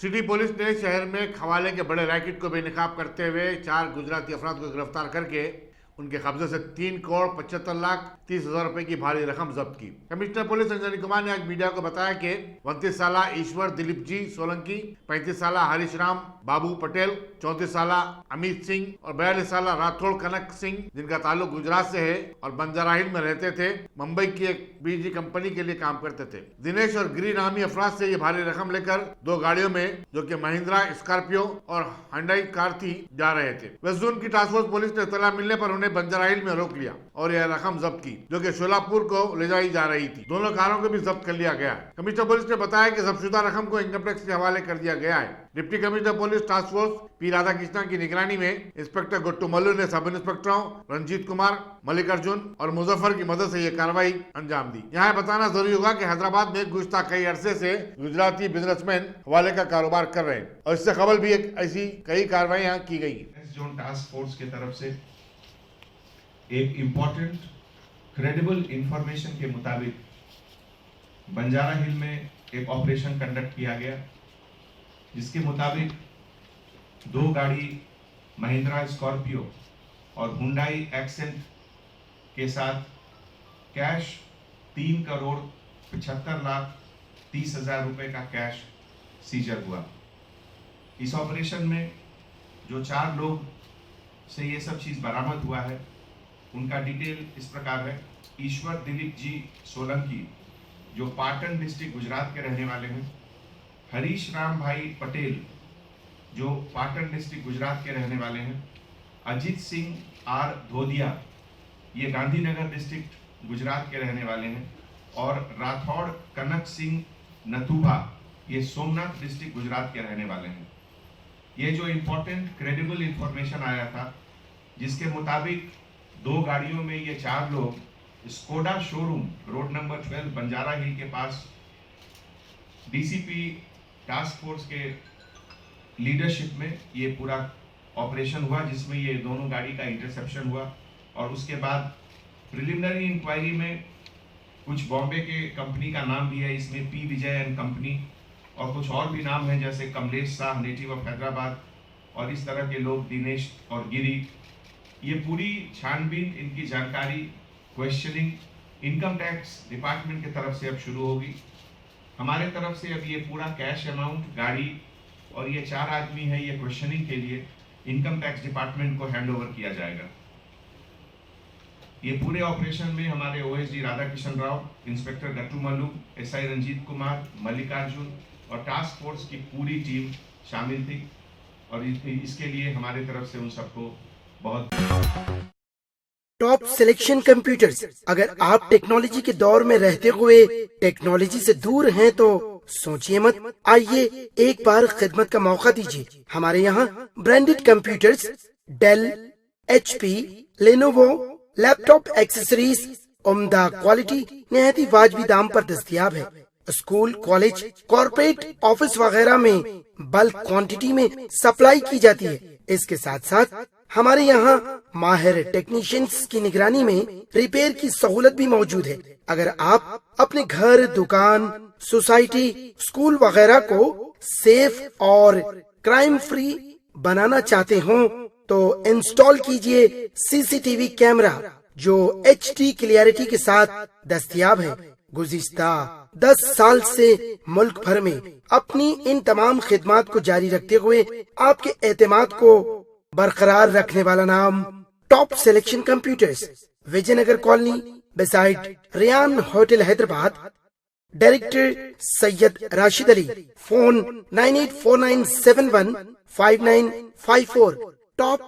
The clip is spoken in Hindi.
सिटी पुलिस ने शहर में खवाले के बड़े रैकेट को बेनकाब करते हुए 4 गुजराती अफराद को गिरफ्तार करके उनके कब्जे से 3,75,30,000 रुपए की भारी रकम जब्त की। कमिश्नर पुलिस अंजनी कुमार ने आज मीडिया को बताया कि 32 साल ईश्वर दिलीप जी सोलंकी, 35 साल हरीश राम बाबू पटेल, 34 साल अमित सिंह और 42 साल राठौड़ कनक सिंह, जिनका ताल्लुक गुजरात से है और बंजारा हिल में रहते थे, मुंबई की एक बिजली कंपनी के लिए काम करते थे। दिनेश और गिरी नामी अफराद से ये भारी रकम लेकर 2 गाड़ियों में, जो कि महिंद्रा स्कॉर्पियो और हुंडई कार थी, जा रहे थे। वेस्ट जोन की टास्क फोर्स पुलिस ने इत्तला मिलने पर उन्हें बंजारा हिल में रोक लिया और यह रकम जब्त की, जो कि शोलापुर को ले जाई जा रही थी। दोनों कारों को भी जब्त कर लिया गया। कमिश्नर पुलिस ने बताया कि जब्तशुदा रकम को इनकम टैक्स के हवाले कर दिया गया है। Deputy commissioner police task force P Radhakrishnan की निगरानी में इंस्पेक्टर गुट्टू मल्लू ने सब इंस्पेक्टरों रंजीत कुमार, मल्लिकार्जुन और मुजफ्फर की मदद से यह कार्रवाई अंजाम दी। यहाँ बताना जरूरी होगा कि हैदराबाद में गुज़श्ता कई अरसे से गुजराती बिजनेसमैन हवाले का कारोबार कर रहे हैं और इससे कबल भी ऐसी कई कार्रवाई की गई। जोन टास्क फोर्स की तरफ से एक इम्पोर्टेंट क्रेडिबल इंफॉर्मेशन के मुताबिक बंजारा हिल में एक ऑपरेशन कंडक्ट किया गया, जिसके मुताबिक 2 गाड़ी महिंद्रा स्कॉर्पियो और हुंडई एक्सेंट के साथ कैश 3,75,30,000 रुपए का कैश सीजर हुआ। इस ऑपरेशन में जो 4 लोग से ये सब चीज़ बरामद हुआ है, उनका डिटेल इस प्रकार है। ईश्वर दिलीप जी सोलंकी, जो पाटन डिस्ट्रिक्ट गुजरात के रहने वाले हैं। हरीश राम भाई पटेल, जो पाटन डिस्ट्रिक्ट गुजरात के रहने वाले हैं। अजीत सिंह आर धोदिया, ये गांधीनगर डिस्ट्रिक्ट गुजरात के रहने वाले हैं। और राठौड़ कनक सिंह नथुभा, ये सोमनाथ डिस्ट्रिक्ट गुजरात के रहने वाले हैं। ये जो इम्पोर्टेंट क्रेडिबल इंफॉर्मेशन आया था, जिसके मुताबिक 2 गाड़ियों में ये 4 लोग Skoda showroom road number 12 Banjara Hill के पास डीसीपी टास्क फोर्स के लीडरशिप में ये पूरा ऑपरेशन हुआ, जिसमें ये दोनों गाड़ी का इंटरसेप्शन हुआ। और उसके बाद प्रिलिमिनरी इंक्वायरी में कुछ बॉम्बे के कंपनी का नाम भी है इसमें, पी विजय एंड कंपनी, और कुछ और भी नाम हैं जैसे कमलेश शाह नेटिव ऑफ हैदराबाद, और इस तरह के लोग दिनेश और गिरी। ये पूरी छानबीन, इनकी जानकारी, क्वेश्चनिंग इनकम टैक्स डिपार्टमेंट की तरफ से अब शुरू होगी। हमारे तरफ से अब ये पूरा कैश अमाउंट, गाड़ी और ये 4 आदमी है, ये क्वेश्चनिंग के लिए इनकम टैक्स डिपार्टमेंट को हैंड ओवर किया जाएगा। ये पूरे ऑपरेशन में हमारे ओएसडी राधाकृष्ण राव, इंस्पेक्टर गट्टू मल्लू, एसआई रंजीत कुमार, मल्लिकार्जुन और टास्क फोर्स की पूरी टीम शामिल थी। और इसके लिए हमारे तरफ से उन सबको बहुत टॉप सिलेक्शन कंप्यूटर्स। अगर आप टेक्नोलॉजी के दौर में रहते हुए टेक्नोलॉजी से दूर हैं तो सोचिए मत, आइए एक बार खिदमत का मौका दीजिए। हमारे यहाँ branded computers Dell, HP, Lenovo, laptop accessories उम्दा क्वालिटी निहायत ही वाजबी दाम पर दस्तयाब है। स्कूल, कॉलेज, कॉर्पोरेट, ऑफिस वगैरह में बल्क क्वांटिटी में सप्लाई की जाती है। इसके साथ साथ हमारे यहाँ माहिर टेक्नीशियंस की निगरानी में रिपेयर की सहूलत भी मौजूद है। अगर आप अपने घर, दुकान, सोसाइटी, स्कूल वगैरह को सेफ और क्राइम फ्री बनाना चाहते हो तो इंस्टॉल कीजिए CCTV कैमरा, जो HD क्लियरिटी के साथ दस्तयाब है। गुज़िश्ता 10 साल से मुल्क भर में अपनी इन तमाम खिदमात को जारी रखते हुए आपके एतमाद को बरकरार रखने वाला नाम top selection computers, Vijayanagar colony beside Riyan hotel Hyderabad. Director Syed Rashid Ali. Phone 9849715954। Top